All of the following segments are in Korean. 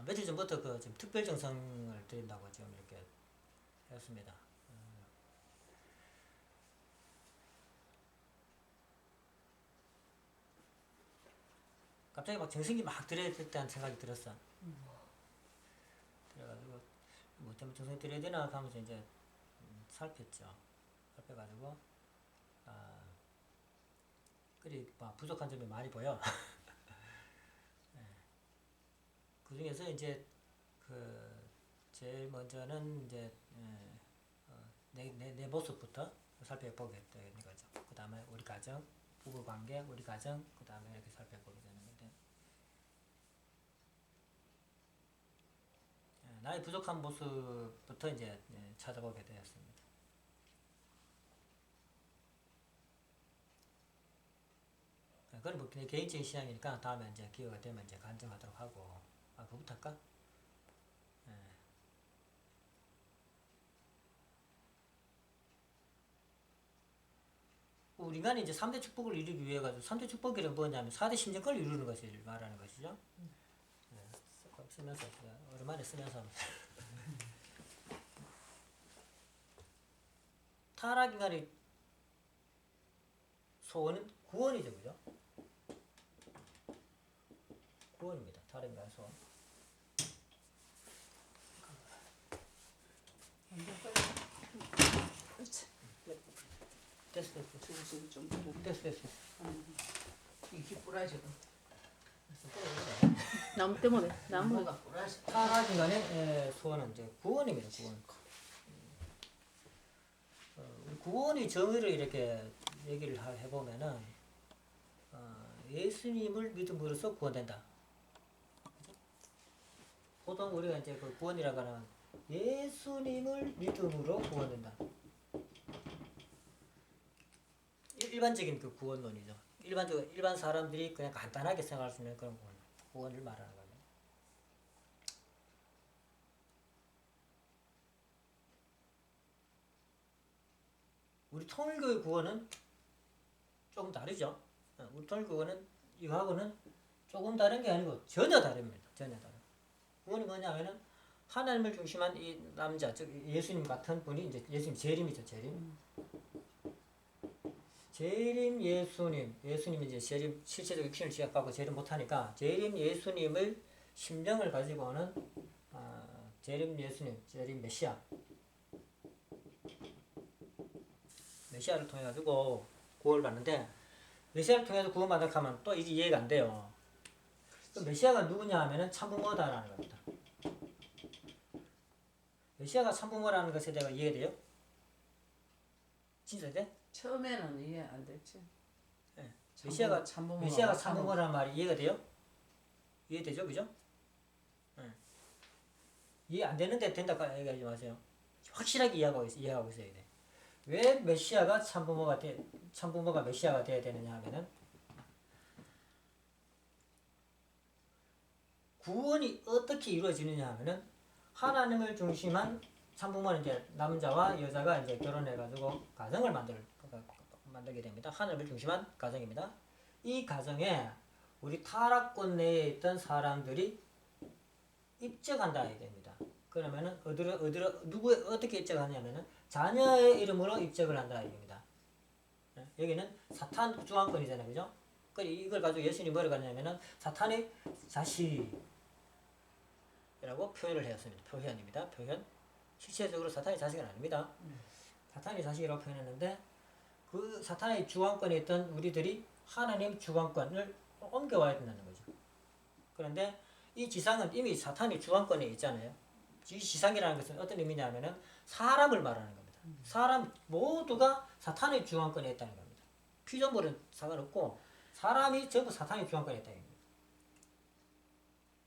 며칠 전부터 그 지금 특별 정성을 드린다고 지금 이렇게 했습니다. 갑자기 막 정성이 막 들어야 됐다는 생각이 들었어. 그래가지고 뭐 때문에 정성이 들어야 되나 하면서 이제 살폈죠. 살펴가지고 그리 막 부족한 점이 많이 보여. 그 중에서 이제 그 제일 먼저는 이제 내 모습부터 살펴보게 되는 거죠. 그 다음에 우리 가정, 부부 관계, 우리 가정, 그 다음에 이렇게 살펴보게 되는 건데, 나의 부족한 모습부터 이제 찾아보게 되었습니다. 그건 뭐 개인적인 시향이니까 다음에 이제 기회가 되면 이제 간증하도록 하고, 그거부터 할까? 우리 인간이 이제 3대 축복을 이루기 위해 가지고 3대 축복이란 뭐냐면 4대 심정권을 이루는 것을 말하는 것이죠. 쓰면서 오랜만에 쓰면서 타락 인간의 소원은 구원이죠, 그죠? 구원입니다. 타락 인간의 소원. 그렇지. 됐어. 주부수를 좀 들어. 됐어. 이게 뿌라지고. 나무 때문에 나무 나무가 뿌라지. 타락 인간의 소원은 이제 구원입니다. 구원. 구원의 정의를 이렇게 얘기를 해보면은 예수님을 믿음으로써 구원된다. 보통 우리가 이제 그 구원이라고 하는 예수님을 믿음으로 구원된다. 일반적인 그 구원론이죠. 일반 사람들이 그냥 간단하게 생각할 수 있는 그런 구원을 말하는 거예요. 우리 통일교의 구원은 조금 다르죠. 우리 통일교는 이거하고는 조금 다른 게 아니고 전혀 다릅니다. 전혀 다른. 구원이 뭐냐면은 하나님을 중심한 이 남자, 즉 예수님 같은 분이 이제 예수님 재림이죠. 재림 예수님이 이제 재림 실체적 육신을 지각하고 재림 못하니까 재림 예수님을 심령을 가지고 오는 재림 예수님, 재림 메시아를 통해 가지고 구원을 받는데, 메시아를 통해서 구원받는 하면 또 이게 이해가 안 돼요. 그 메시아가 누구냐 하면은 참부모다라는 겁니다. 메시아가 참부모라는 것에 대해 이해돼요? 진짜 돼? 처음에는 이해 안 됐지. 네. 메시아가 참부모라는 말이 이해가 돼요? 이해되죠, 그죠? 네. 이해 안 되는데 된다고 얘기하지 마세요. 확실하게 이해하고 있어야 돼. 왜 메시아가 참부모가 메시아가 돼야 되느냐 하면은, 구원이 어떻게 이루어지느냐 하면은 하나님을 중심한 참부모는 이제 남자와 여자가 이제 결혼해가지고 가정을 만들게 됩니다. 하나님을 중심한 가정입니다. 이 가정에 우리 타락권 내에 있던 사람들이 입적한다 해야 됩니다. 그러면은 어떻게 입적하냐면은 자녀의 이름으로 입적을 한다 얘기입니다. 여기는 사탄 주관권이잖아요, 그죠? 이걸 가지고 예수님이 뭐라고 하냐면은 사탄의 자식이라고 표현을 했습니다. 표현입니다. 표현. 실체적으로 사탄의 자식은 아닙니다. 사탄의 자식이라고 표현했는데, 그 사탄의 주관권에 있던 우리들이 하나님 주관권을 옮겨와야 된다는 거죠. 그런데 이 지상은 이미 사탄의 주관권에 있잖아요. 이 지상이라는 것은 어떤 의미냐면은 사람을 말하는 겁니다. 사람 모두가 사탄의 주관권에 있다는 겁니다. 피조물은 상관없고 사람이 전부 사탄의 주관권에 있다는 겁니다.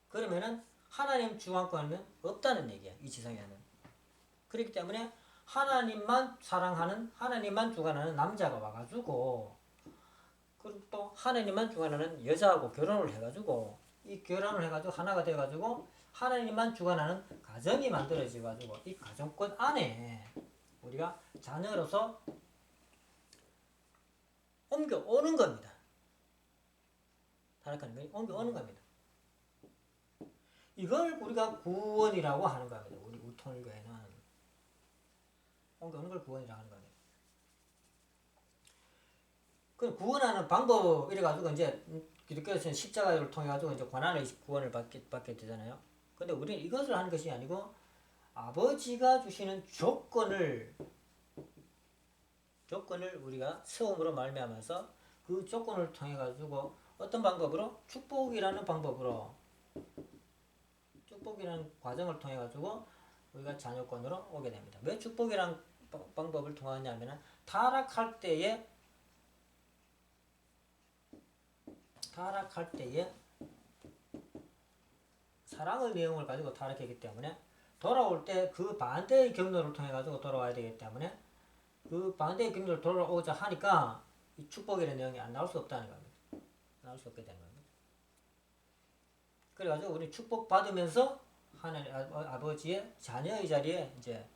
그러면은 하나님 주관권은 없다는 얘기야, 이 지상에는. 그렇기 때문에 하나님만 사랑하는, 하나님만 주관하는 남자가 와가지고, 그리고 또 하나님만 주관하는 여자하고 결혼을 해가지고, 이 결혼을 해가지고 하나가 돼가지고 하나님만 주관하는 가정이 만들어져가지고 이 가정권 안에 우리가 자녀로서 옮겨오는 겁니다. 타락하는 것이 옮겨오는 겁니다. 이걸 우리가 구원이라고 하는 겁니다. 우리 통일교회는 어느 걸 구원이라고 하는 겁니다. 그 구원하는 방법 이래 가지고 이제 기독교에서는 십자가를 통해 가지고 이제 고난의 구원을 받게 되잖아요. 근데 우리는 이것을 하는 것이 아니고 아버지가 주시는 조건을 우리가 세움으로 말미암아서 그 조건을 통해 가지고 어떤 방법으로 축복이라는 과정을 통해 가지고 우리가 자녀권으로 오게 됩니다. 왜 축복이라는 방법을 통하냐면은 타락할 때에 사랑의 내용을 가지고 타락했기 때문에 돌아올 때 그 반대의 경로를 통해 가지고 돌아와야 되기 때문에 그 반대의 경로를 돌아오자 하니까 이 축복이라는 내용이 안 나올 수 없다는 겁니다. 나올 수 없게 되는 겁니다. 그래가지고 우리 축복 받으면서 하나님 아버지의 자녀의 자리에 이제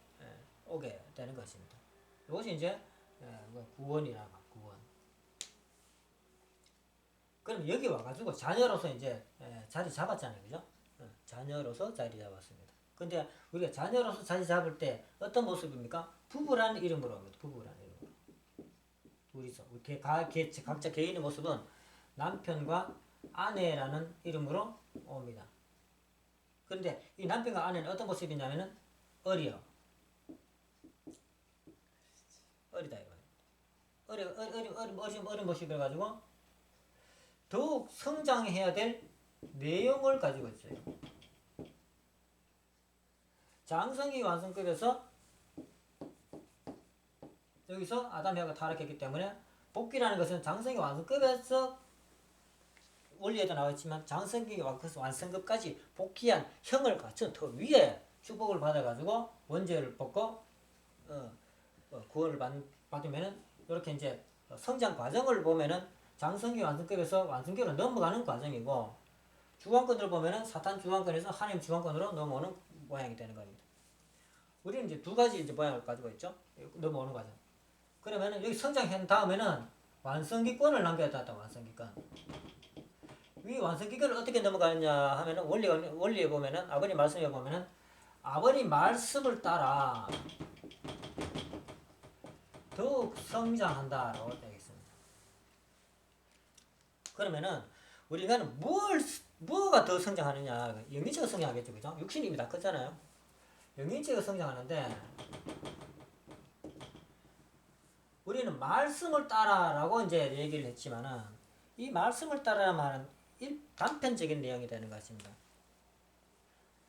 오게 되는 것입니다. 이것이 이제 구원이라고 구원. 그럼 여기 와가지고 자녀로서 이제 자리 잡았잖아요, 그죠? 자녀로서 자리 잡았습니다. 근데 우리가 자녀로서 자리 잡을 때 어떤 모습입니까? 부부라는 이름으로 옵니다. 부부라는 이름으로. 둘이서 각자 개인의 모습은 남편과 아내라는 이름으로 옵니다. 그런데 이 남편과 아내는 어떤 모습이냐면은 어리다 이거예요. 어린 모습을 가지고 더욱 성장해야 될 내용을 가지고 있어요. 장성기 완성급에서 여기서 아담 해가 타락했기 때문에 복귀라는 것은 장성기 완성급에서 원리에도 나와있지만 장성기 완성급까지 복귀한 형을 갖춘 더 위에 축복을 받아가지고 원죄를 벗고 구원을 받으면은 이렇게 이제 성장 과정을 보면은 장성기 완성급에서 완성기로 넘어가는 과정이고 주관권을 보면은 사탄 주관권에서 하나님 주관권으로 넘어오는 모양이 되는 겁니다. 우리는 이제 두 가지 이제 모양을 가지고 있죠. 넘어오는 과정. 그러면은 여기 성장한 다음에는 완성기권을 남겨야 된다. 완성기권. 이 완성기권을 어떻게 넘어가느냐 하면은 원리에 보면은 아버님 말씀에 보면은 아버님 말씀을 따라 더욱 성장한다라고 되어 있습니다. 그러면은 우리가 뭐가 더 성장하느냐? 영인체가 성장하겠죠, 그죠? 육신이 이미 다 컸잖아요. 영인체가 성장하는데 우리는 말씀을 따라라고 이제 얘기를 했지만은 이 말씀을 따라라는 말은 단편적인 내용이 되는 것입니다.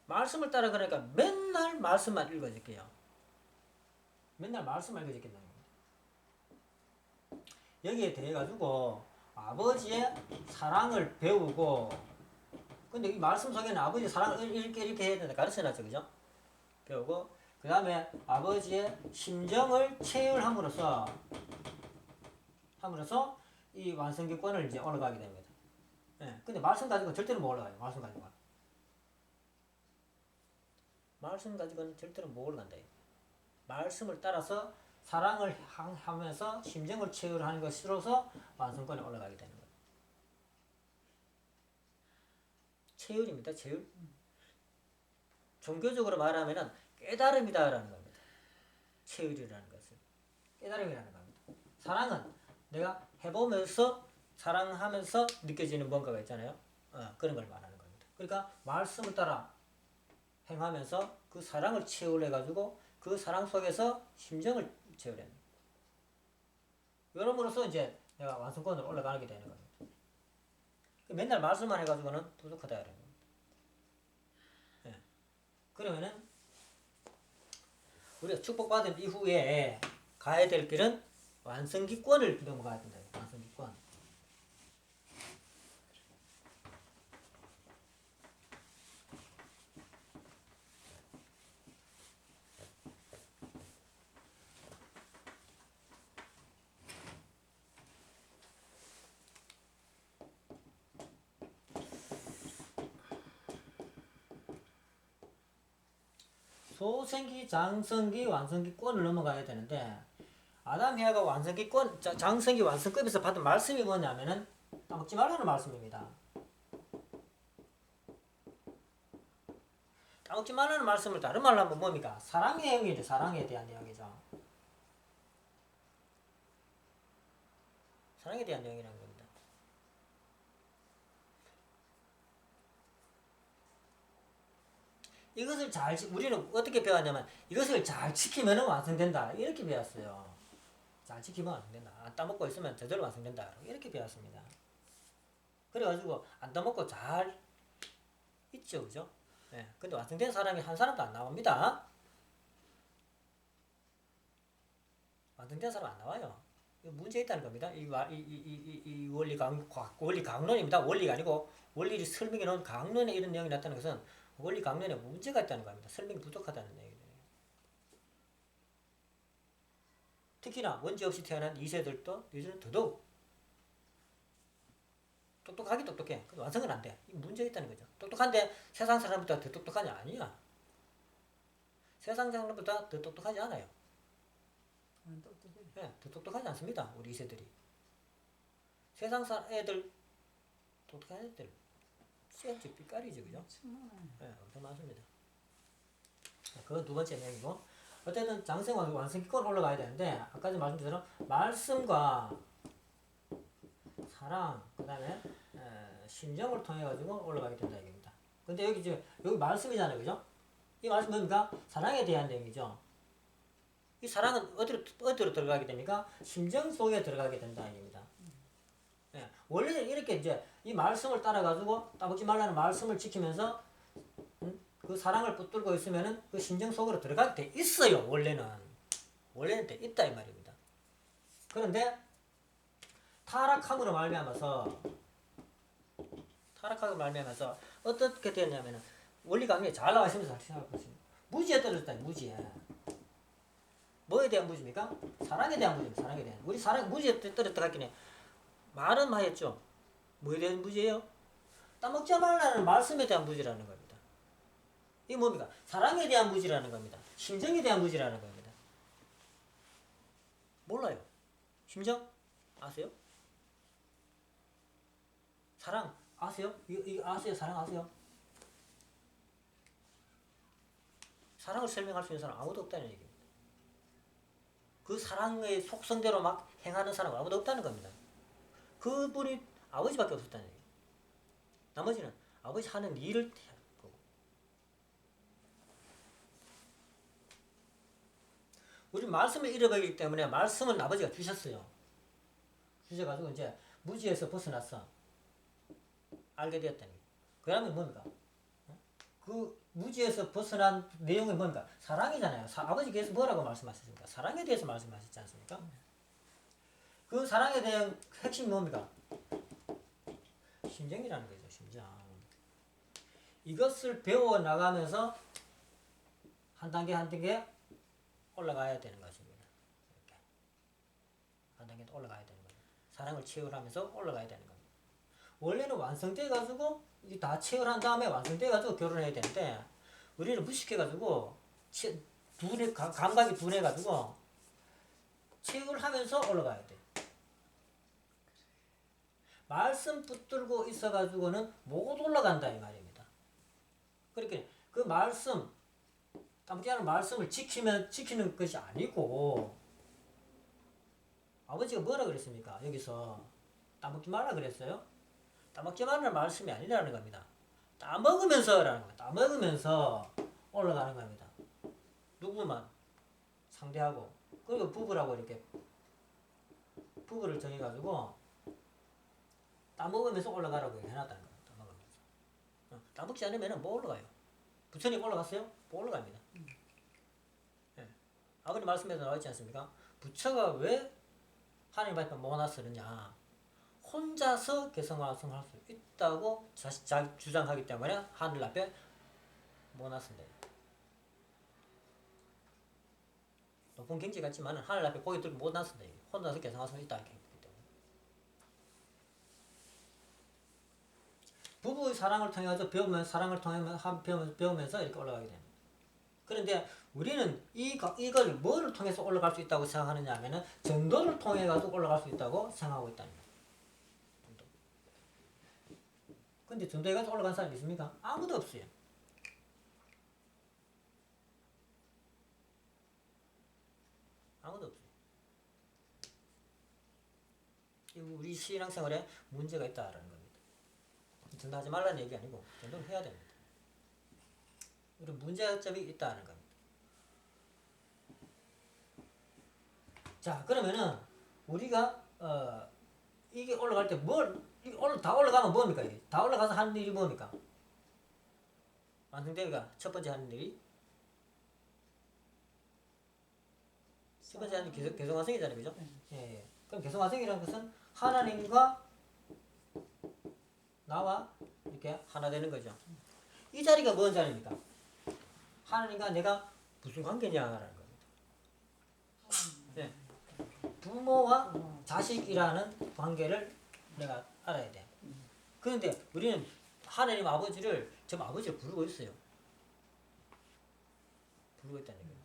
말씀을 따라 그러니까 맨날 말씀만 읽어줄게요. 맨날 말씀만 읽어줄겠다는 겁니다. 여기에 대해 가지고 아버지의 사랑을 배우고 근데 이 말씀 속에는 아버지의 사랑을 이렇게 해야 된다 가르쳐놨죠, 그죠? 배우고 그 다음에 아버지의 심정을 체휼함으로써 이 완성기권을 이제 올라가게 됩니다. 근데 말씀 가지고 절대로 못 올라가요. 말씀 가지고는 절대로 못 올라간다. 말씀을 따라서 사랑을 하면서 심정을 체휼하는 것으로서 완성권에 올라가게 되는 거예요. 체휼입니다. 체휼. 종교적으로 말하면은 깨달음이다라는 겁니다. 체휼이라는 것은 깨달음이라는 겁니다. 사랑은 내가 해보면서 사랑하면서 느껴지는 뭔가가 있잖아요. 그런 걸 말하는 겁니다. 그러니까 말씀을 따라 행하면서 그 사랑을 체휼해가지고 그 사랑 속에서 심정을 체휼해. 이러므로써 이제 내가 완성권으로 올라가게 되는 겁니다. 맨날 말씀만 해가지고는 부족하다 이런 겁니다. 그러면은 우리가 축복받은 이후에 가야 될 길은 완성기권을 넘어가야 된다. 완성기권. 소생기, 장성기, 완성기권을 넘어가야 되는데 아담 해아가 완성기권, 장성기 완성급에서 받은 말씀이 뭐냐면은 따먹지 말라는 말씀입니다. 따먹지 말라는 말씀을 다른 말로 하면 뭡니까? 사랑의 내용이죠. 사랑에 대한 내용이죠. 사랑에 대한 내용이라는 겁니다. 이것을 우리는 어떻게 배웠냐면 이것을 잘 지키면 완성된다. 이렇게 배웠어요. 잘 지키면 완성된다. 안 따먹고 있으면 저절로 완성된다. 이렇게 배웠습니다. 그래가지고 안 따먹고 잘 있죠. 그죠? 예. 근데 완성된 사람이 한 사람도 안 나옵니다. 완성된 사람 안 나와요. 문제 있다는 겁니다. 이 원리 강론입니다. 원리가 아니고 원리를 설명해 놓은 강론에 이런 내용이 나타나는 것은 원리 강론에 문제가 있다는 겁니다. 설명이 부족하다는 얘기예요. 특히나 원죄 없이 태어난 2세들도 요즘은 더더욱 똑똑하기 똑똑해. 완성은 안 돼. 문제 있다는 거죠. 똑똑한데 세상 사람보다 더 똑똑하냐? 아니야. 세상 사람보다 더 똑똑하지 않아요. 안 똑똑해. 예, 더 똑똑하지 않습니다. 우리 2세들이. 세상 사람 애들 똑똑한 애들 쎄지 삐까리지 그죠? 예, 엄청 많습니다. 그건 두 번째 내용이고 어쨌든 장생 완성기권 올라가야 되는데 아까 전에 말씀드린 대로 말씀과 사랑 그다음에 심정을 통해 가지고 올라가게 된다 얘기입니다. 근데 여기 지금 여기 말씀이잖아요, 그죠? 이 말씀 뭡니까? 사랑에 대한 내용이죠. 이 사랑은 어디로 들어가게 됩니까? 심정 속에 들어가게 된다 얘기입니다. 예, 원래는 이렇게 이제 이 말씀을 따라 가지고 따먹지 말라는 말씀을 지키면서 그 사랑을 붙들고 있으면은 그 심정 속으로 들어가게 돼 있어요. 원래는 돼 있다 이 말입니다. 그런데 타락함으로 말미암아서 어떻게 되었냐면은 원리 강론이 잘 나와 있으면서 잘 생각할 것입니다. 무지에 떨어졌다. 무지에. 뭐에 대한 무지입니까? 사랑에 대한 무지입니다. 사랑에 대한. 우리 사랑 무지에 떨어졌다 했긴 해. 말은 하였죠. 뭐에 대한 무지예요? 따먹지 말라는 말씀에 대한 무지라는 겁니다. 이게 뭡니까? 사랑에 대한 무지라는 겁니다. 심정에 대한 무지라는 겁니다. 몰라요. 심정? 아세요? 사랑 아세요? 이거 아세요? 사랑 아세요? 사랑을 설명할 수 있는 사람 아무도 없다는 얘기입니다. 그 사랑의 속성대로 막 행하는 사람 아무도 없다는 겁니다. 그분이 아버지밖에 없었다는 얘기예요. 나머지는 아버지 하는 일을 해야 하고. 우리 말씀을 잃어버리기 때문에 말씀은 아버지가 주셨어요. 주셔가지고 이제 무지에서 벗어났어. 알게 되었다니. 그러면 뭡니까? 그 무지에서 벗어난 내용이 뭡니까? 사랑이잖아요. 아버지께서 뭐라고 말씀하셨습니까? 사랑에 대해서 말씀하셨지 않습니까? 그 사랑에 대한 핵심이 뭡니까? 심정이라는 거죠. 심정. 이것을 배워나가면서 한 단계 한 단계 올라가야 되는 것입니다. 이렇게. 한 단계 올라가야 되는 거예요. 사랑을 체험하면서 올라가야 되는 겁니다. 원래는 완성돼 가지고 다 체험한 다음에 완성돼 가지고 결혼해야 되는데 우리는 무식해 가지고 감각이 둔해 가지고 체험을 하면서 올라가야 돼. 말씀 붙들고 있어 가지고는 못 올라간다 이 말입니다. 그렇게 그 말씀 따먹지 않은 말씀을 지키는 것이 아니고 아버지가 뭐라 그랬습니까? 여기서 따먹지 말라 그랬어요? 따먹지 말라는 말씀이 아니라는 겁니다. 따먹으면서라는 겁니다. 따먹으면서 올라가는 겁니다. 누구만 상대하고 그리고 부부라고 이렇게 부부를 정해가지고 따먹으면서 올라가라고 해놨다는 겁니다. 따먹으면서. 따먹지 않으면 못 올라가요. 부처님 올라갔어요? 못 올라갑니다. 네. 아버지 말씀에서 나와있지 않습니까? 부처가 왜 하나님 앞에 못 나서느냐? 혼자서 개성화성할 수 있다고 주장하기 때문에 하늘 앞에 못 나선다. 높은 경지 같지만 하늘 앞에 고개 들고 못 나선다. 혼자서 개성화성 있다 이렇게 했기 때문에. 부부의 사랑을 통해서 배우면서 이렇게 올라가게 됩니다. 그런데 우리는 이걸 뭐를 통해서 올라갈 수 있다고 생각하느냐 하면은 전도를 통해 가지고 올라갈 수 있다고 생각하고 있다는 거예요. 근데 전도에 가서 올라간 사람이 있습니까? 아무도 없어요. 신앙생활에 문제가 있다라는 겁니다. 전도하지 말라는 얘기 아니고 전도를 해야 됩니다. 이런 문제점이 있다는 겁니다. 자, 그러면은 우리가 이게 올라갈 때 다 올라가면 뭡니까? 이게? 다 올라가서 하는 일이 뭡니까? 완성되기가 첫 번째 하는 일이 첫 번째 하는 일이 개성화성이잖아요, 그죠? 예. 그럼 개성화성이라는 것은 하나님과 나와 이렇게 하나 되는 거죠. 이 자리가 뭔 자리입니까? 하나님과 내가 무슨 관계냐라는 겁니다. 네. 부모와 자식이라는 관계를 내가 알아야 돼. 그런데 우리는 하나님 아버지를 저 아버지를 부르고 있어요. 부르고 있다는 거예요.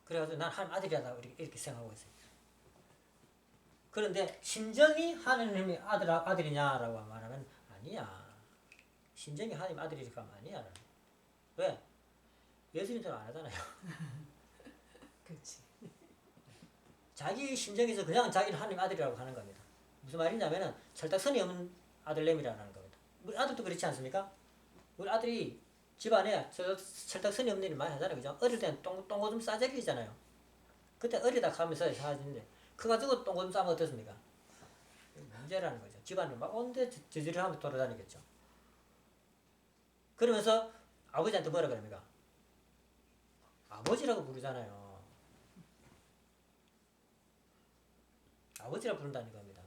그래가지고 난 하나님 아들이다 이렇게 생각하고 있어요. 그런데 심정이 하나님의 아들이냐라고 말하면 아니야. 심정이 하나님 아들이니까 아니야. 왜? 예수님처럼 안 하잖아요. 그렇지. 자기 심정에서 그냥 자기는 하나님 아들이라고 하는 겁니다. 무슨 말이냐면은 철딱선이 없는 아들내미라는 겁니다. 우리 아들도 그렇지 않습니까? 우리 아들이 집안에 철딱선이 없는 일 많이 하잖아요. 그죠? 어릴 때는 똥오줌 싸제기잖아요. 그때 어리다 하면서 사라지는데 커가지고 똥오줌 싸면 어떻습니까? 문제라는 거죠. 집안을 막 온데 저지를 하면서 돌아다니겠죠. 그러면서 아버지한테 뭐라 그럽니까? 아버지라고 부르잖아요. 아버지라 부른다는 겁니다.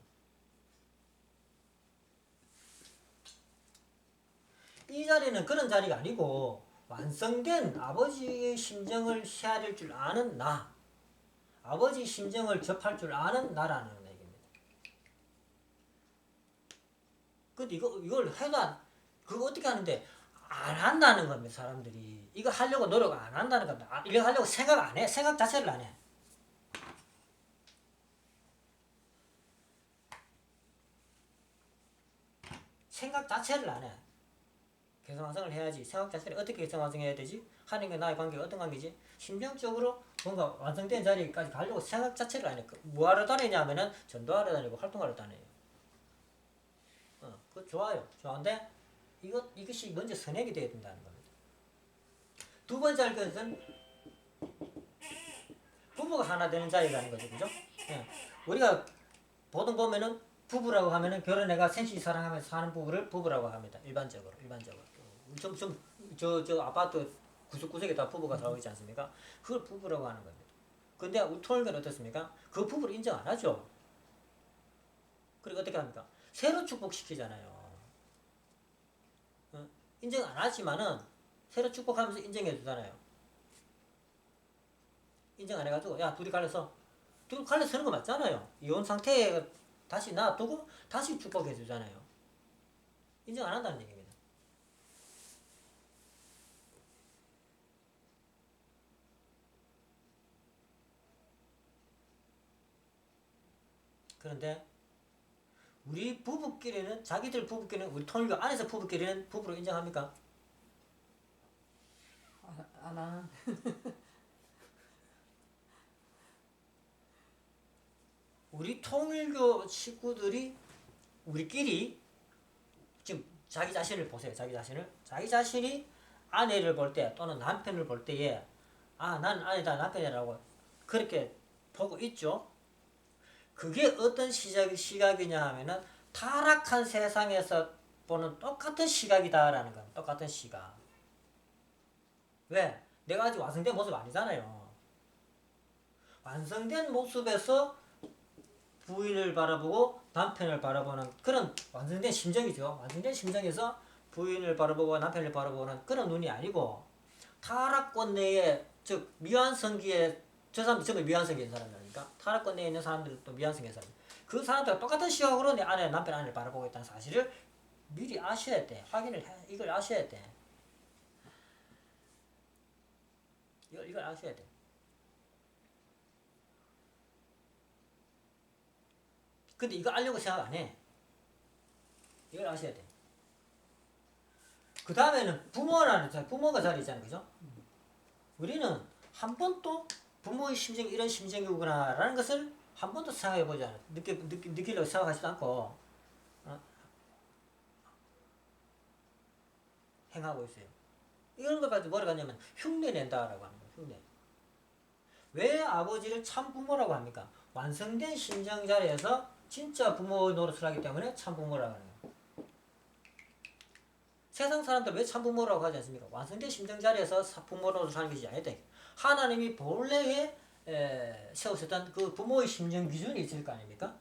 이 자리는 그런 자리가 아니고 완성된 아버지의 심정을 헤아릴 줄 아는 나, 아버지 심정을 접할 줄 아는 나라는 얘기입니다. 근데 이걸 해도 그거 어떻게 하는데 안 한다는 겁니다. 사람들이 이거 하려고 노력 안 한다는 겁니다. 이거 하려고 생각 안 해. 생각 자체를 안 해. 생각 자체를 안 해. 개성화성을 해야지. 생각 자체를 어떻게 개성화성해야 되지? 하나님과 나의 관계가 어떤 관계지? 심정적으로 뭔가 완성된 자리까지 가려고 생각 자체를 안 해. 뭐하러 다니냐 하면은 전도하러 다니고 활동하러 다녀요. 그거 좋아요. 좋은데 이것이 먼저 선행이 되어야 된다는 겁니다. 두 번째 할 것은 부부가 하나 되는 자리라는 거죠. 그죠? 예. 우리가 보통 보면은 부부라고 하면은 결혼해가 셋이 사랑하면서 사는 부부를 부부라고 합니다. 일반적으로. 저 아파트 구석구석에 다 부부가 살고 있지 않습니까? 그걸 부부라고 하는 겁니다. 근데 우리 통일교는 어떻습니까? 그 부부를 인정 안 하죠. 그리고 어떻게 합니까? 새로 축복시키잖아요. 인정 안 하지만은 새로 축복하면서 인정해 주잖아요. 인정 안 해가지고 야 둘이 갈려서 서는 거 맞잖아요. 이혼 상태에 다시 놔두고 다시 축복해 주잖아요. 인정 안 한다는 얘기입니다. 그런데 우리 부부끼리는 자기들 부부끼리는 우리 통일교 안에서 부부끼리는 부부로 인정합니까? 안 하는. 우리 통일교 식구들이 우리끼리 지금 자기 자신을 보세요. 자기 자신이 아내를 볼 때 또는 남편을 볼 때에 난 아내다 남편이라고 그렇게 보고 있죠. 그게 어떤 시각이냐 하면은 타락한 세상에서 보는 똑같은 시각이다라는 겁니다. 똑같은 시각. 왜? 내가 아직 완성된 모습 아니잖아요. 완성된 모습에서 부인을 바라보고 남편을 바라보는 그런 완성된 심정이죠. 완성된 심정에서 부인을 바라보고 남편을 바라보는 그런 눈이 아니고 타락권 내에 즉 미완성기에 저 사람들 전부 미완성기인 사람이니까 타락권 내에 있는 사람들도 미완성기인 사람. 그 사람들과 똑같은 시각으로 내 아내 남편 아내를 바라보고 있다는 사실을 미리 아셔야 돼. 이걸 아셔야 돼. 이걸 아셔야 돼. 근데 이거 알려고 생각 안 해. 이걸 아셔야 돼. 그 다음에는 부모가 자리 있잖아요. 그죠? 우리는 한 번도 부모의 심정이 이런 심정이구나라는 것을 한 번도 생각해 보지 않아요. 느끼려고 생각하지도 않고 행하고 있어요. 이런 것 가지고 뭐라고 하냐면 흉내 낸다라고 하는 거예요. 흉내. 왜 아버지를 참 부모라고 합니까? 완성된 심정 자리에서 진짜 부모 노릇을 하기 때문에 참 부모라고 하는 거예요. 세상 사람들 왜 참 부모라고 하지 않습니까? 완성된 심정 자리에서 부모 노릇을 하는 것이 아니다. 하나님이 본래에 세우셨던 그 부모의 심정 기준이 있을 거 아닙니까?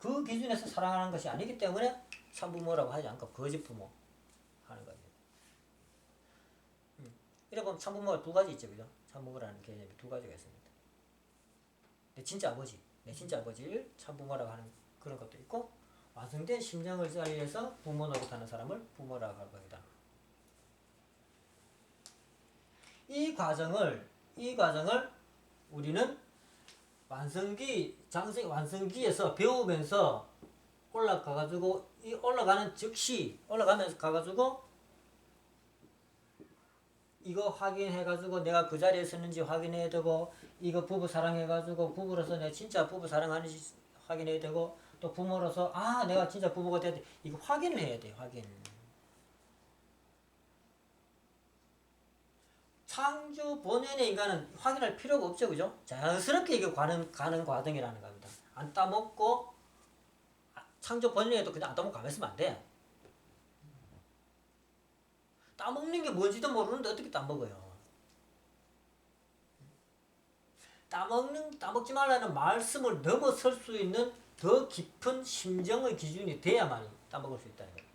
그 기준에서 사랑하는 것이 아니기 때문에 참 부모라고 하지 않고 거짓 부모 하는 거죠. 이래 보면 참 부모가 두 가지 있죠, 그죠? 참 부모라는 개념이 두 가지가 있습니다. 내 진짜 아버지를 참 부모라고 하는 그런 것도 있고, 완성된 심정을 자리에서 부모 노릇하는 사람을 부모라고 할 겁니다. 이 과정을 우리는 완성기에서 배우면서 올라가가지고 이 올라가면서 가가지고 이거 확인해가지고 내가 그 자리에 섰는지 확인해야 되고, 이거 부부 사랑해가지고 부부로서 내가 진짜 부부 사랑하는지 확인해야 되고, 또 부모로서 내가 진짜 부부가 돼야 이거 확인을 해야 돼요. 확인. 창조 본연의 인간은 확인할 필요가 없죠, 그죠? 자연스럽게 이게 가는 과정이라는 겁니다. 안 따먹고 창조 본연에도 그냥 안 따먹고 가만 있으면 안 돼. 따먹는 게 뭔지도 모르는데 어떻게 따먹어요? 따먹지 말라는 말씀을 넘어설 수 있는 더 깊은 심정의 기준이 돼야만 따먹을 수 있다는 거예요.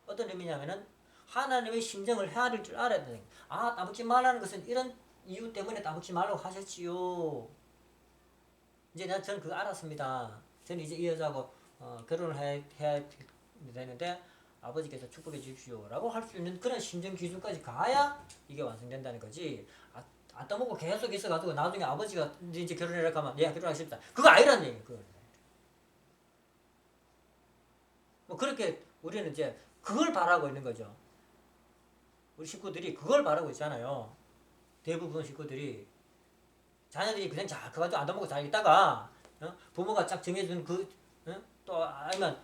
어떤 의미냐면은 하나님의 심정을 헤아릴 줄 알아야 되는 거예요. 따먹지 말라는 것은 이런 이유 때문에 따먹지 말라고 하셨지요. 이제 저는 그거 알았습니다. 저는 이제 이 여자하고 결혼을 해야 되는데 아버지께서 축복해 주십시오 라고 할 수 있는 그런 심정 기준까지 가야 이게 완성된다는 거지. 안 따먹고 계속 있어가지고 나중에 아버지가 이제 결혼해라 하면 내가 결혼하기 싫다, 그거 아니란 얘기예요. 그거. 뭐 그렇게 우리는 이제 그걸 바라고 있는 거죠. 우리 식구들이 그걸 바라고 있잖아요. 대부분 식구들이 자녀들이 그냥 잘 커가지고 안 따먹고 잘 있다가 부모가 딱 정해준 또 아니면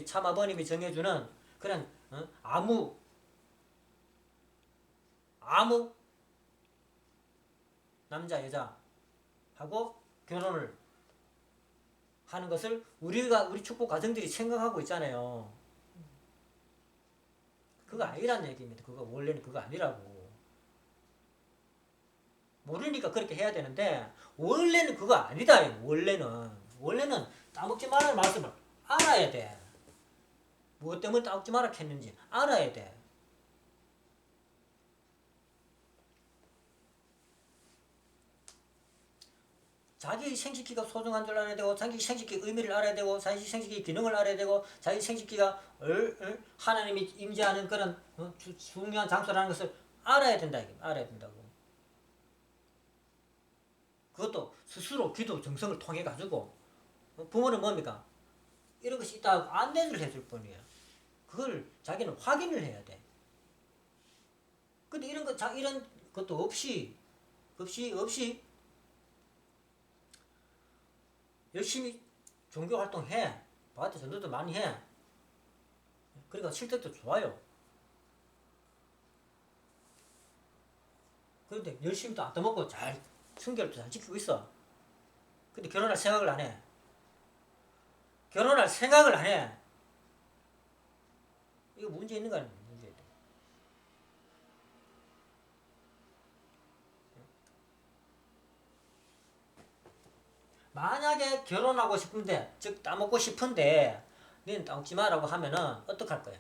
참아버님이 정해주는 그런 아무 남자 여자하고 결혼을 하는 것을 우리 축복 가정들이 생각하고 있잖아요. 그거 아니란 얘기입니다. 그거 원래는 그거 아니라고. 모르니까 그렇게 해야 되는데 원래는 그거 아니다. 원래는 따먹지 말라는 말씀을 알아야 돼. 무엇 때문에 따먹지 말라 했는지 알아야 돼. 자기 생식기가 소중한 줄 알아야 되고, 자기 생식기 의미를 알아야 되고, 자기 생식기 기능을 알아야 되고, 자기 생식기가 하나님이 임재하는 그런 중요한 장소라는 것을 알아야 된다. 알아야 된다고. 그것도 스스로 기도 정성을 통해 가지고 부모는 뭡니까? 이런 것이 있다고 안내를 해줄 뿐이야. 그걸 자기는 확인을 해야 돼. 근데 이런 것도 없이 열심히 종교 활동해. 바깥에 전도도 많이 해. 그러니까 실적도 좋아요. 그런데 열심히 또 안 떠먹고 잘 순결도 잘 지키고 있어. 근데 결혼할 생각을 안 해. 이거 문제 있는 거 아니야? 문제. 만약에 결혼하고 싶은데, 즉 따먹고 싶은데 너는 따먹지 마라고 하면은 어떡할 거야?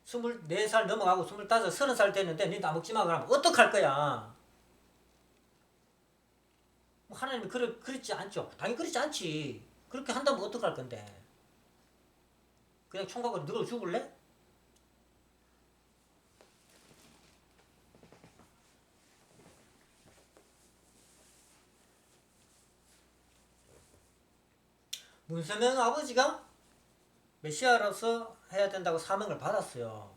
스물네 살 넘어가고 25, 30살 됐는데 너는 따먹지 마 그러면 어떡할 거야? 하나님이 그렇지 않죠. 당연히 그렇지 않지. 그렇게 한다면 어떡할 건데? 그냥 총각으로 늙어 죽을래? 문세명 아버지가 메시아로서 해야 된다고 사명을 받았어요.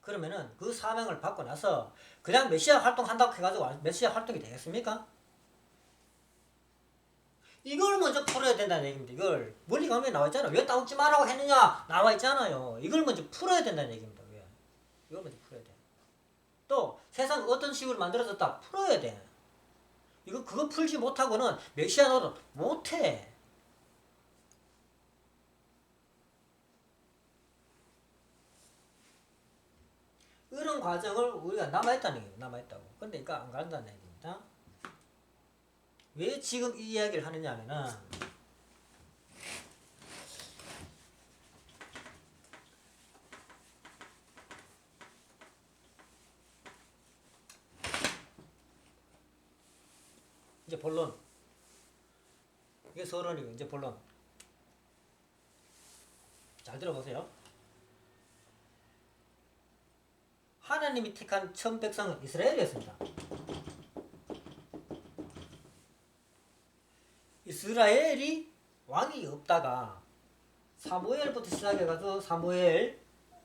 그러면은 그 사명을 받고 나서 그냥 메시아 활동한다고 해가지고 메시아 활동이 되겠습니까? 이걸 먼저 풀어야 된다는 얘기입니다. 이걸 원리 강론에 나와 있잖아요. 왜 따먹지 말라고 했느냐 나와 있잖아요. 이걸 먼저 풀어야 된다는 얘기입니다. 왜? 이걸 먼저 풀어야 돼. 또 세상 어떤 식으로 만들어졌다 풀어야 돼. 그거 풀지 못하고는 메시아 노릇 못해. 이런 과정을 우리가 남아있다는 얘기예요. 남아있다고. 근데 그러니까 안 간다는 얘기입니다. 왜 지금 이 이야기를 하느냐 하면은 이제 본론. 이게 서론이고 이제 본론. 잘 들어보세요. 하나님이 택한 첫 백성은 이스라엘이었습니다. 이스라엘이 왕이 없다가 사무엘부터 시작해가지고 사무엘,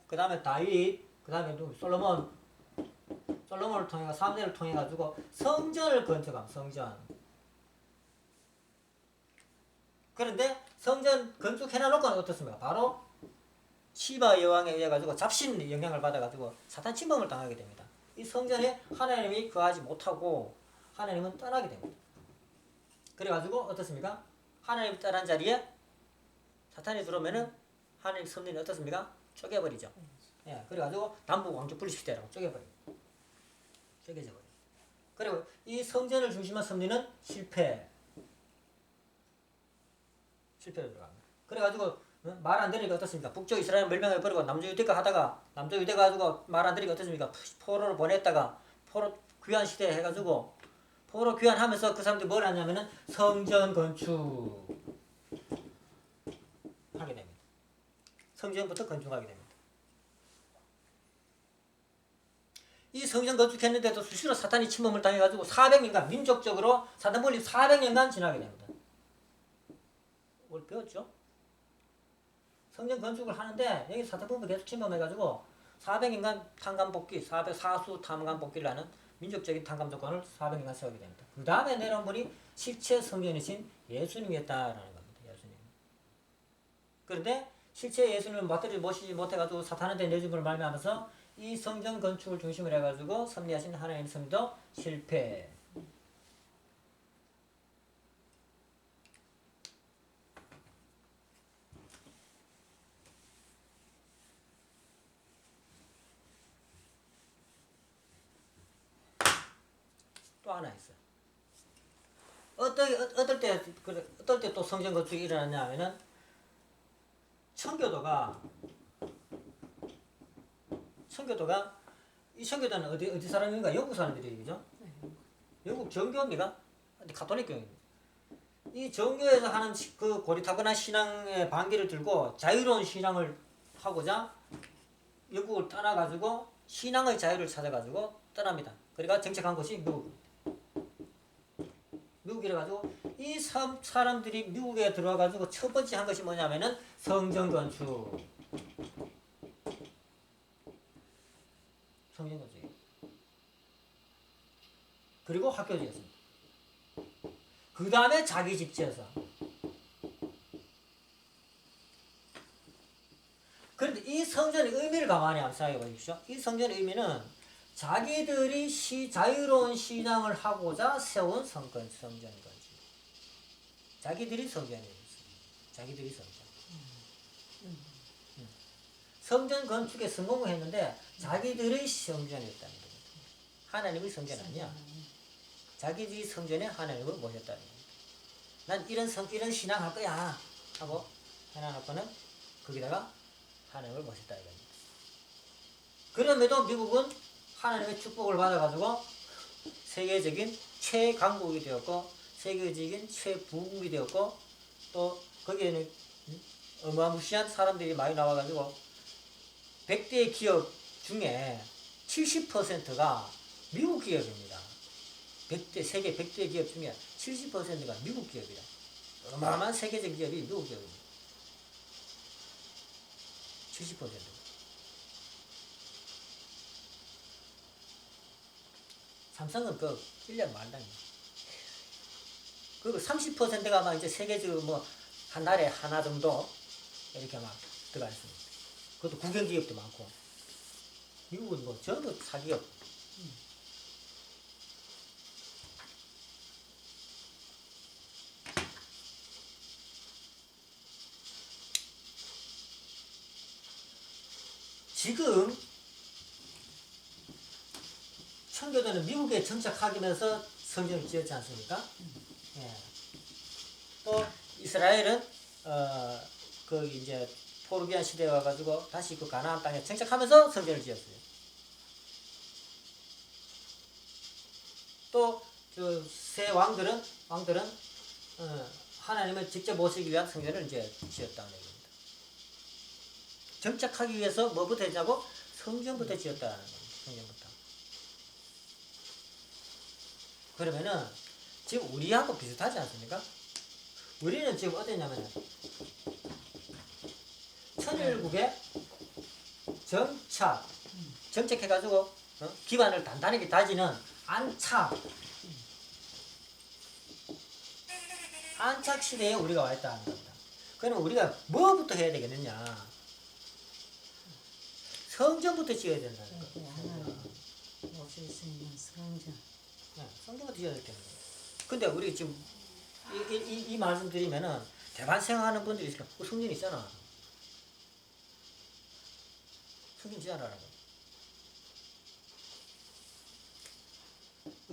그 다음에 다윗, 그 다음에 솔로몬을 통해 3대를 통해 가지고 성전을 건축함. 성전. 그런데 성전 건축해놔놓고는 어떻습니까? 바로 시바 여왕에 의해 가지고 잡신 영향을 받아 가지고 사탄 침범을 당하게 됩니다. 이 성전에 하나님이 거하지 못하고 하나님은 떠나게 됩니다. 그래 가지고 어떻습니까? 하나님이 떠난 자리에 사탄이 들어오면은 하나님 섭리는 어떻습니까? 쪼개버리죠. 예, 그래 가지고 남북 왕조 분리시대라고 쪼개버려요. 쪼개져 버려요. 그리고 이 성전을 중심한 섭리는 실패로 들어갑니다. 그래 가지고 말 안 들으니까 어떻습니까? 북쪽 이스라엘 멸망해 버리고 남쪽 유대가 하다가 남쪽 유대 가지고 말 안 들으니까 어떻습니까? 포로를 보냈다가 포로 귀환 시대 해가지고 포로 귀환하면서 그 사람들이 뭘 하냐면은 성전 건축 하게 됩니다. 성전부터 건축하게 됩니다. 이 성전 건축했는데도 수시로 사탄이 침범을 당해가지고 400년간 민족적으로 사탄 분립 400년간 지나게 됩니다. 뭘 배웠죠? 성전 건축을 하는데 여기 사탄분부 계속 침범해가지고 400년간 탕감복귀, 사수 탕감복귀를 하는 민족적인 탕감 조건을 400년간 세우게 됩니다. 그 다음에 내려온 분이 실체 성전이신 예수님이었다라는 겁니다. 예수님. 그런데 실체 예수님을 맞들이 모시지 못해가지고 사탄한테 내주분을 말미암아서 이 성전 건축을 중심으로 해가지고 섭리하신 하나님의 섭리도 실패. 또 하나 있어요. 어떨 때 또 성전 건축이 일어났냐 하면은 청교도가 이 청교도는 어디 사람인가? 영국 사람들이죠. 영국 정교입니까? 가톨릭 교입니다. 이 정교에서 하는 그 고리타분한 신앙의 반기를 들고 자유로운 신앙을 하고자 영국을 떠나가지고 신앙의 자유를 찾아가지고 떠납니다. 그러니까 정착한 곳이 미국이래 가지고 이 사람들이 미국에 들어와가지고 첫 번째 한 것이 뭐냐면은 성전 건축. 성전 건축. 그리고 학교 지었습니다. 그 다음에 자기 집 지어서. 그런데 이 성전의 의미를 가만히 한번 생각해 보십시오. 이 성전의 의미는 자기들이 자유로운 신앙을 하고자 세운 성전 건축. 자기들이 성전이에요. 자기들이 성전. 성전 건축에 성공을 했는데 자기들의 성전이었다는 겁니다. 하나님의 성전 아니야. 자기들이 성전에 하나님을 모셨다는 겁니다. 난 이런 신앙 할 거야 하고 해놔놓고는 거기다가 하나님을 모셨다 이겁니다. 그럼에도 미국은 하나님의 축복을 받아가지고 세계적인 최강국이 되었고 세계적인 최부국이 되었고 또 거기에는 어마무시한 사람들이 많이 나와가지고 100대 기업 중에 70%가 미국 기업입니다. 세계 100대 기업 중에 70%가 미국 기업이다. 어마어마한 세계적 기업이 미국 기업입니다. 70%. 삼성은 그 1년 말다. 그리고 30%가 막 이제 세계적으로 뭐 한 달에 하나 정도 이렇게 막 들어가 있습니다. 그것도 국영기업도 많고. 미국은 뭐 전부 사기업. 지금 청교도는 미국에 정착하면서 성전을 지었지 않습니까? 예. 또 이스라엘은 그 이제 포르비안 시대에 와가지고 다시 그 가나안 땅에 정착하면서 성전을 지었어요. 또 그 세 왕들은 하나님을 직접 모시기 위한 성전을 이제 지었다는 얘기입니다. 정착하기 위해서 뭐부터 했냐고? 성전부터 지었다는 겁니다. 성전부터. 그러면은 지금 우리하고 비슷하지 않습니까? 우리는 지금 어땠냐면은 천일국에 정착해가지고 기반을 단단하게 다지는 안착 시대에 우리가 와 있다는 겁니다. 그럼 우리가 뭐부터 해야 되겠느냐? 성전부터 지어야 된다는 거예요. 모실 수 있는 성전. 네, 성전부터 지어야 되는 거예요. 근데 우리 지금 이 말씀 드리면은 대만 생각하는 분들이 있으니까 성전 있잖아. 성전 지어라라고.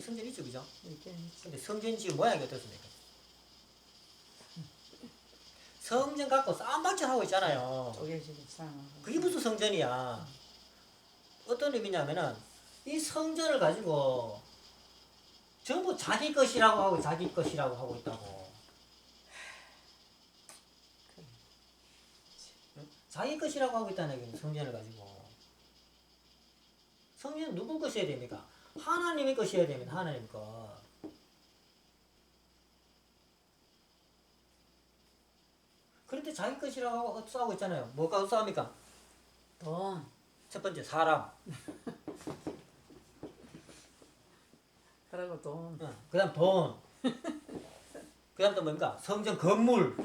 성전 있죠, 그죠? 근데 성전 지은 모양이 어떻습니까? 성전 갖고 쌈박질 하고 있잖아요. 쪼개지고 싸우고. 그게 무슨 성전이야? 어떤 의미냐면은 이 성전을 가지고 전부 자기 것이라고 하고 있다고. 응? 자기 것이라고 하고 있다는 얘기는 성전을 가지고. 성전은 누구 것이어야 됩니까? 하나님의 것이어야 됩니다. 하나님 것. 그런데 자기 것이라고 싸우고 있잖아요. 뭐가 싸웁니까? 돈. 첫 번째 사람. 그리고 돈. 그 다음 돈. 그 다음 또 뭡니까? 성전 건물.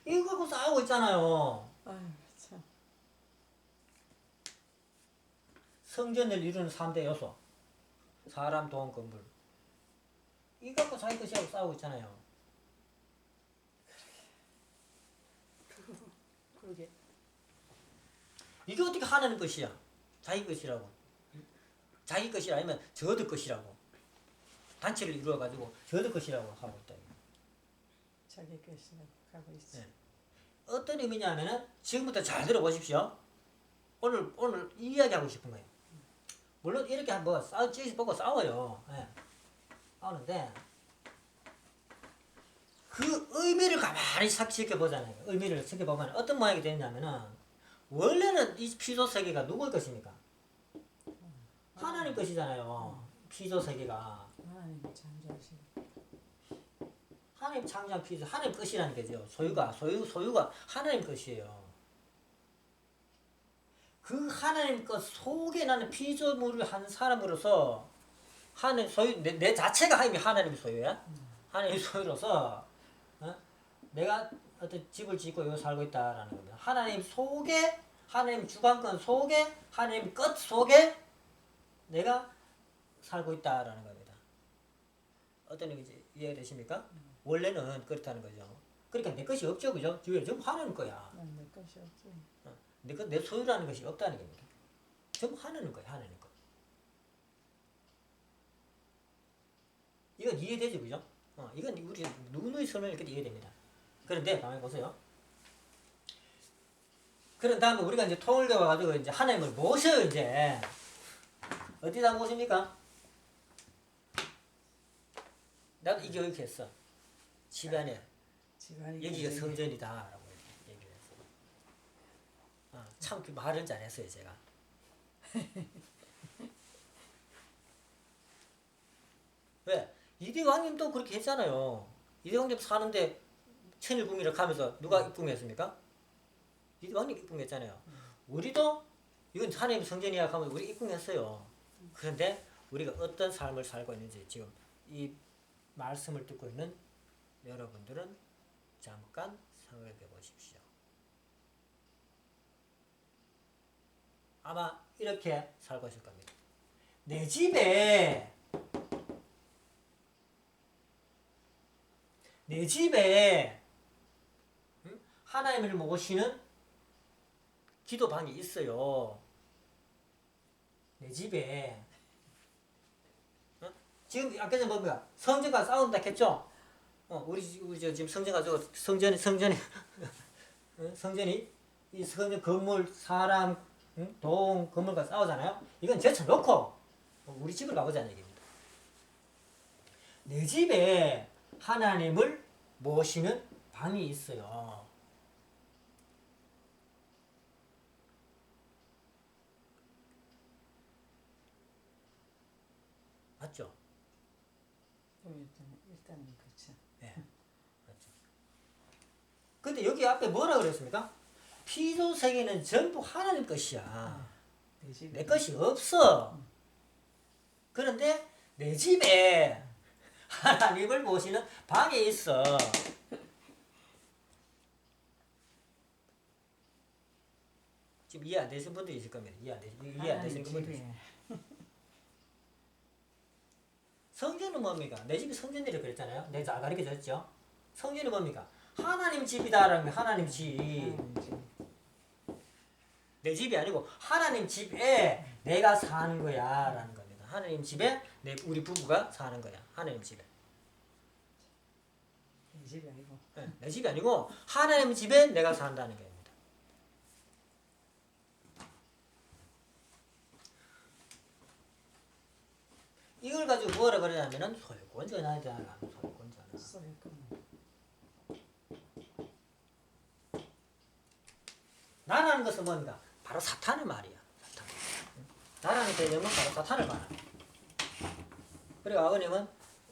이거 갖고 싸우고 있잖아요. 아유 참. 성전을 이루는 3대 요소. 사람, 돈, 건물. 이거 갖고 자기 것이라고 싸우고 있잖아요. 그러게. 이게 어떻게 하나님 것이야? 자기 것이라고. 자기 것이 아니면 저들 것이라고. 단체를 이루어가지고 저들 것이라고 하고 있다. 자기 것이라고 하고 있어. 네. 어떤 의미냐면은 지금부터 잘 들어보십시오. 오늘 이 이야기 하고 싶은 거예요. 물론 이렇게 한번 보고 싸워요. 예. 싸우는데 그 의미를 가만히 삭히게 보잖아요. 의미를 살펴보면 어떤 모양이 되냐면은 원래는 이 피조 세계가 누구의 것입니까? 하나님 것이잖아요. 피조 세계가 하나님 창조하신. 하나님 창조한 피조 하나님 것이라는 거죠. 소유가 하나님 것이에요. 그 하나님 것 속에 나는 피조물을 한 사람으로서 하나님 소유 내 자체가 하나님 소유야. 하나님 소유로서 내가 어떤 집을 짓고 여기 살고 있다라는 겁니다. 하나님 속에 하나님 주관권 속에 하나님 끝 속에 내가 살고 있다라는 겁니다. 어떤 얘기인지 이해되십니까? 원래는 그렇다는 거죠. 그러니까 내 것이 없죠, 그죠? 주위에 전부 하나님 거야. 내 것이 없지. 내 소유라는 것이 없다는 겁니다. 전부 하나님 거야, 하나님 거. 이건 이해되죠, 그죠? 이건 우리 누누이 설명을 이렇게 이해됩니다. 그런데 가만히 보세요. 그런 다음에 우리가 이제 통을 배워가지고 이제 하나님을 모셔요, 이제. 어디다 모십니까? 나도 이 교육했어. 집안에. 집안이 여기가 성전이다라고 얘기를 했어요. 참 그 말을 잘했어요, 제가. 왜? 이대왕님도 그렇게 했잖아요. 이대왕님 사는데 천일궁이라고 하면서 누가 입궁했습니까? 왕님 입궁했잖아요. 우리도 이건 하나님 성전이야 하면서 우리 입궁했어요. 그런데 우리가 어떤 삶을 살고 있는지 지금 이 말씀을 듣고 있는 여러분들은 잠깐 생각해 보십시오. 아마 이렇게 살고 있을 겁니다. 내 집에 하나님을 모시는 기도방이 있어요. 내 집에 지금 아까 전에 뭡니까? 성전과 싸운다 했죠? 우리 지금 성전 가지고 성전이 이 성전 건물 사람 동 건물과 싸우잖아요. 이건 제쳐놓고 우리 집을 가보자는 얘기입니다. 내 집에 하나님을 모시는 방이 있어요. 맞죠? 일단은 그렇죠. 네, 맞죠. 근데 여기 앞에 뭐라 그랬습니까? 피조 세계는 전부 하나님 것이야. 내 것이 없어. 그런데 내 집에 하나님을 모시는 방에 있어. 지금 이해 안 되시는 분들이 있을 겁니다. 이해 안 되시는 분들이 있어요. 성전은 뭡니까? 내 집이 성전이라고 그랬잖아요. 내가 잘 가르쳐줬죠. 성전이 뭡니까? 하나님 집이다라는 게 하나님 집. 내 집이 아니고 하나님 집에 내가 사는 거야 라는 겁니다. 하나님 집에 우리 부부가 사는 거야. 하나님 집에. 내 집이 아니고. 네, 내 집이 아니고 하나님 집에 내가 산다는 겁니다. 이걸 가지고 뭐라 그러냐면은 소유권자잖아. 나라는 것은 뭡니까? 바로 사탄의 말이야. 사탄. 나라는 개념은 바로 사탄을 말하는. 그리고 아버님은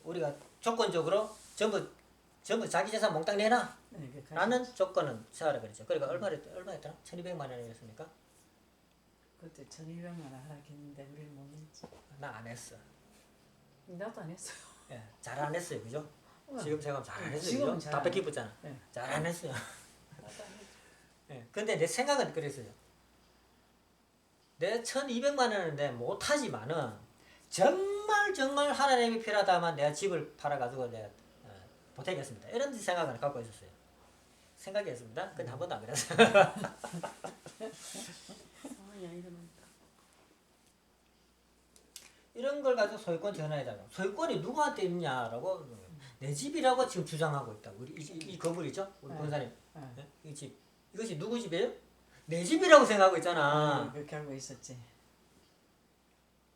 우리가 조건적으로 전부 자기 재산 몽땅 내놔 라는 조건은 세워라 그랬죠. 그러니까 얼마 했더라? 1200만 원이었습니까? 그때 1200만 원 하라 했는데 우리는 못 냈지. 나 안 했어. 나도 안 했어요. 예, 잘 안 했어요. 그죠? 지금 생각하면 잘 안 했어요. 지금은 그죠? 다 뺏기붙잖아. 네. 잘 안 했어요. 나도 안 했지. 예, 근데 내 생각은 그랬어요. 내 1200만 원인데 못하지만은 정말 하나님이 필요하다면 내가 집을 팔아가지고 내가 보태겠습니다. 이런 생각을 갖고 있었어요. 생각했습니다. 근데 한 번도 안 그랬어요. 이런 걸 가지고 소유권 전환해달라. 소유권이 누구한테 있냐라고 내 집이라고 지금 주장하고 있다. 우리 이 건물이죠, 우리 권사님. 네? 이 집, 이것이 누구 집이에요? 내 집이라고 생각하고 있잖아. 그렇게 하고 있었지.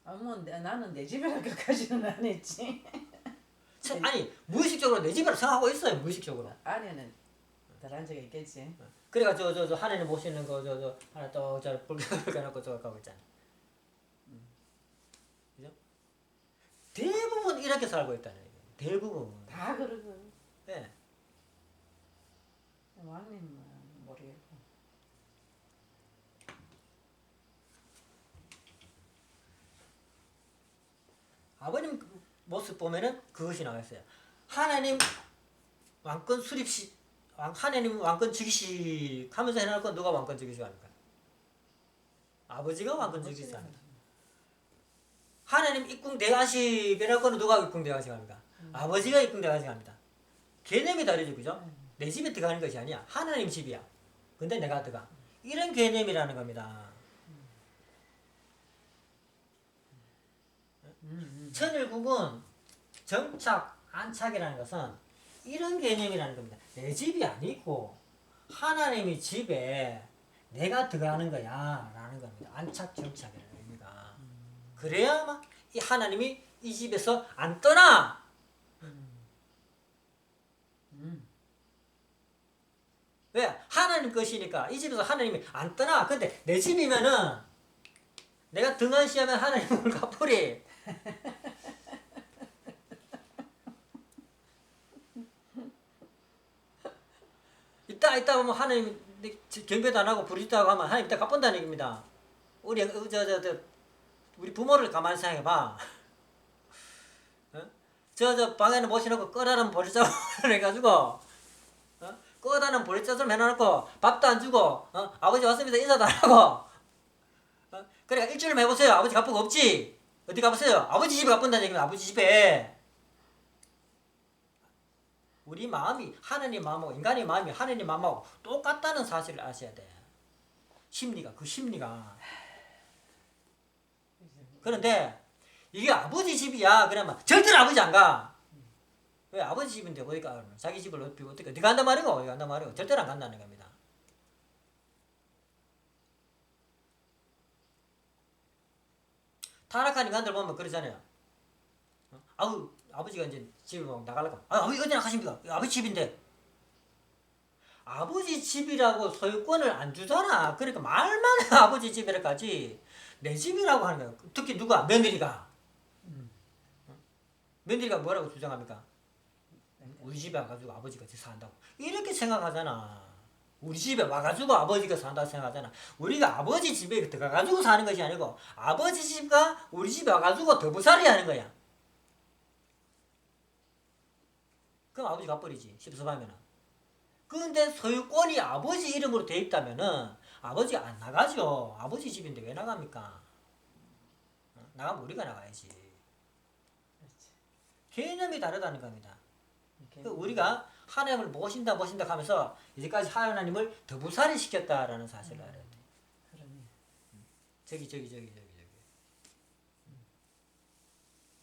나는 내 집이라고까지는 안 했지. 아니 무의식적으로 내 집이라고 생각하고 있어요. 무의식적으로. 안에는 덜한 적이 있겠지. 그래가 저 하나님 모시는 거 저 하나 또저 불켜놓고 저거 가고 있잖아. 그죠? 대부분 이렇게 살고 있다는 얘기예요. 대부분. 다 그러고. 네. 왕님은 모르겠고. 아버님 모습 보면은 그것이 나와 있어요. 하나님 왕권 수립식, 하나님 왕권 즉위식 하면서 해놓을 건 누가 왕권 즉위식 합니까? 아버지가 왕권 즉위식 합니다. 하나님 입궁 대관식 해놓을 거는 누가 입궁 대관식 합니까? 아버지가 입궁 대관식 합니다. 개념이 다르죠, 그죠? 내 집에 들어가는 것이 아니야. 하나님 집이야. 근데 내가 들어가. 이런 개념이라는 겁니다. 천일국은 정착, 안착이라는 것은 이런 개념이라는 겁니다. 내 집이 아니고 하나님의 집에 내가 들어가는 거야 라는 겁니다. 안착, 정착이라는 의미가. 그래야만 이 하나님이 이 집에서 안 떠나. 왜? 하나님 것이니까 이 집에서 하나님이 안 떠나. 근데 내 집이면은 내가 등한시하면 하나님을 갚으리. 있다 보면 하나님 경배도 안 하고 부르짖도 하고 하면 하나님 이따 갚는다는 얘기입니다. 우리 우리 부모를 가만히 생각해봐. 어? 저 방에는 모셔놓고 꺼다는 보리자고 해가지고 꺼다는 보리자좀 해놓고 밥도 안 주고 아버지 왔습니다 인사도 안 하고 그러니까 일주일만 해보세요. 아버지 갚은 거 없지? 어디 가보세요? 아버지 집에 갚는다는 얘기입니다. 아버지 집에. 우리 마음이 하나님 마음하고 인간의 마음이 하나님 마음하고 똑같다는 사실을 아셔야 돼. 심리가 그 심리가. 그런데 이게 아버지 집이야 그러면 절대로 아버지 안 가. 왜? 아버지 집인데 어디 가? 자기 집을 어디 간단 말이고 어디 간단 말이고 절대로 안 간다는 겁니다. 타락한 인간들 보면 그러잖아요. 아우 아버지가 이제 집에 막 나가려고 아버지 어디 나가십니까? 아버지 집인데 아버지 집이라고 소유권을 안 주잖아. 그러니까 말만 해 아버지 집이라 가지 내 집이라고 하는 거야. 특히 누가? 며느리가 며느리가 뭐라고 주장합니까? 우리 집에 와가지고 아버지가 산다고 이렇게 생각하잖아. 우리 집에 와가지고 아버지가 산다고 생각하잖아. 우리가 아버지 집에 들어가가지고 사는 것이 아니고 아버지 집과 우리 집에 와가지고 더부살이 하는 거야. 그럼 아버지 갚버리지 십서방면은. 그런데 소유권이 아버지 이름으로 돼 있다면은 아버지가 안 나가죠. 아버지 집인데 왜 나갑니까? 나가면 우리가 나가야지. 개념이 다르다는 겁니다. 우리가 하나님을 모신다 하면서 이제까지 하나님을 더부살이 시켰다라는 사실을 알아야 돼. 저기.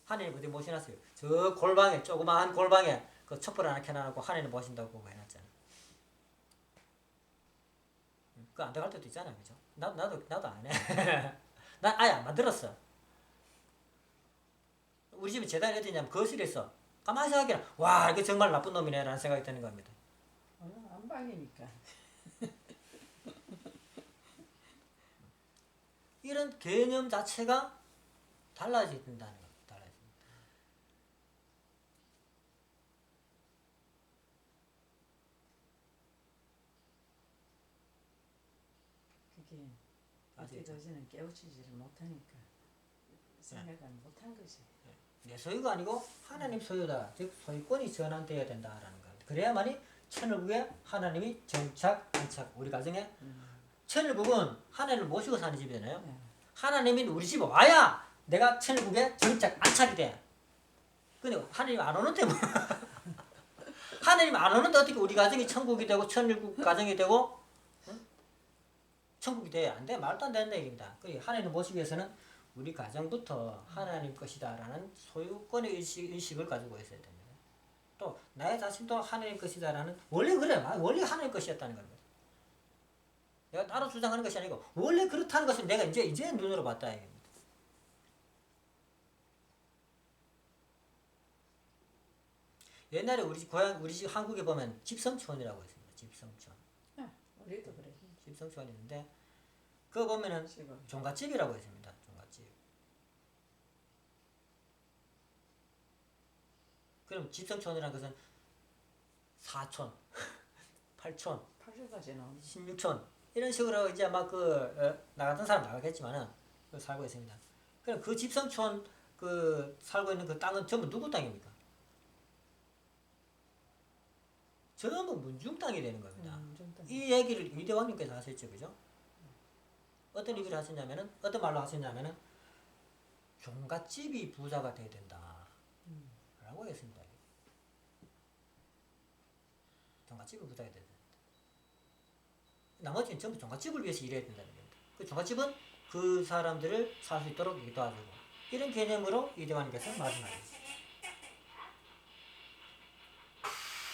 하나님 어디 모셔놨어요? 저 골방에 조그마한 골방에 그 촛불 하나 켜놔놓고 하나님 모신다고 해놨잖아. 그거 안 들어갈 때도 있잖아, 그죠? 나도 안 해. 난 아예 안 만들었어. 우리 집에 재단이 어디냐면 거실에 있어. 가만히 생각해라. 와, 이거 정말 나쁜 놈이네 라는 생각이 드는 겁니다. 안방이니까. 이런 개념 자체가 달라진다는 겁니다. 그게 이때까지는 깨우치지를 못하니까 생각을 못한 거지. 내 소유가 아니고 하나님 소유다. 즉 소유권이 전환되어야 된다라는 겁니다. 그래야만이 천일국에 하나님이 정착, 안착. 우리 가정에 천일국은 하나님을 모시고 사는 집이잖아요. 하나님이 우리 집에 와야 내가 천일국에 정착, 안착이 돼. 근데 하나님 안 오는데 뭐. 하나님 안 오는데 어떻게 우리 가정이 천국이 되고 천일국 가정이 되고 천국이 돼? 안 돼. 말도 안 되는 얘기입니다. 하나님을 모시기 위해서는 우리 가정부터 하나님 것이다라는 소유권의 의식을 가지고 있어야 됩니다. 또 나의 자신도 하나님 것이다라는 원래 그래. 원래 하나님 것이었다는 겁니다. 내가 따로 주장하는 것이 아니고 원래 그렇다는 것을 내가 이제 눈으로 봤다 얘기입니다. 옛날에 우리 집 한국에 보면 집성촌이라고 있습니다. 집성촌. 우리도 그래. 집성촌이 있는데 그거 보면은 종갓집이라고 있습니다. 종갓집. 그럼 집성촌이라는 것은 4촌, 8촌, 8초까지 나오는 16촌 이런 식으로 이제 아마 나 같은 사람 나가겠지만은 살고 있습니다. 그럼 그 집성촌 살고 있는 그 땅은 전부 누구 땅입니까? 전부 문중 땅이 되는 겁니다. 이 얘기를 이대왕님께서 하셨죠, 그죠? 어떤 얘기를 하셨냐면은 어떤 말로 하셨냐면은 종갓집이 부자가 돼야 된다라고 했습니다. 종갓집이 부자가 돼야 된다. 나머지는 전부 종갓집을 위해서 일해야 된다는 겁니다. 그 종갓집은 그 사람들을 살 수 있도록 도와주고 이런 개념으로 이대왕님께서 말씀하셨습니다.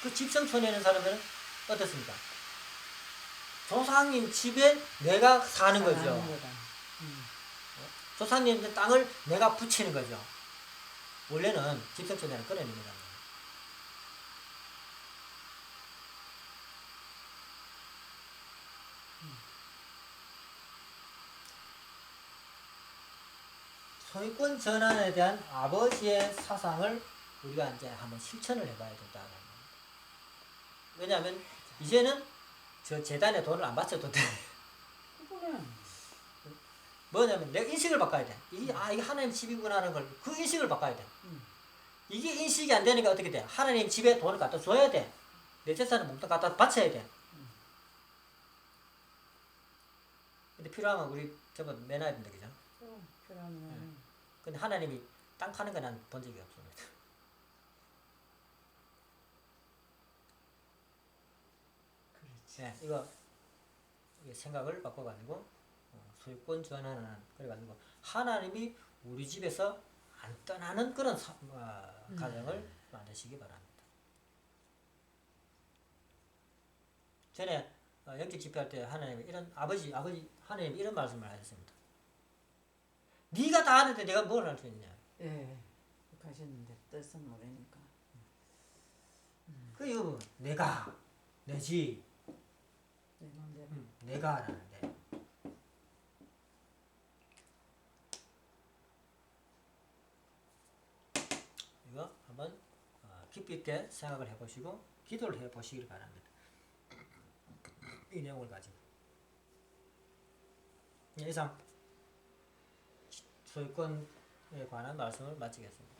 그 집성촌에 있는 사람들은 어떻습니까? 조상님 집에 내가 사는 거죠. 조상님 땅을 내가 붙이는 거죠. 원래는 집성촌에는 그런 의미가 있습니다. 소유권 전환에 대한 아버지의 사상을 우리가 이제 한번 실천을 해봐야 된다는 겁니다. 왜냐하면 이제는 저 재단에 돈을 안 바쳐도 돼. 그거는 뭐냐면 내 인식을 바꿔야 돼. 이게 하나님 집이구나 하는 걸 그 인식을 바꿔야 돼. 이게 인식이 안 되니까 어떻게 돼? 하나님 집에 돈을 갖다 줘야 돼. 내 재산을 몽땅 갖다 바쳐야 돼. 근데 필요하면 우리 저거 내놔야 된다, 그죠? 그러면 근데 하나님이 땅 파는 건 난 본 적이 없습니다. 그렇지. 네, 이거 생각을 바꿔가지고 소유권 전환하는 그래가지고 하나님이 우리 집에서 안 떠나는 그런 가정을 만드시기 바랍니다. 전에 영적 집회할 때 하나님이 이런 아버지 하나님이 이런 말씀을 하셨습니다. 네가 다 하는데 내가 뭘 할 수 있냐? 예. 가셨는데 뜻은 모르니까. 그 이거 내가 내지 내 마음대로. 내가 하라는데 이거 한번 깊이 있게 생각을 해보시고 기도를 해보시길 바랍니다. 이 내용을 가지고 이상 소유권에 관한 말씀을 마치겠습니다.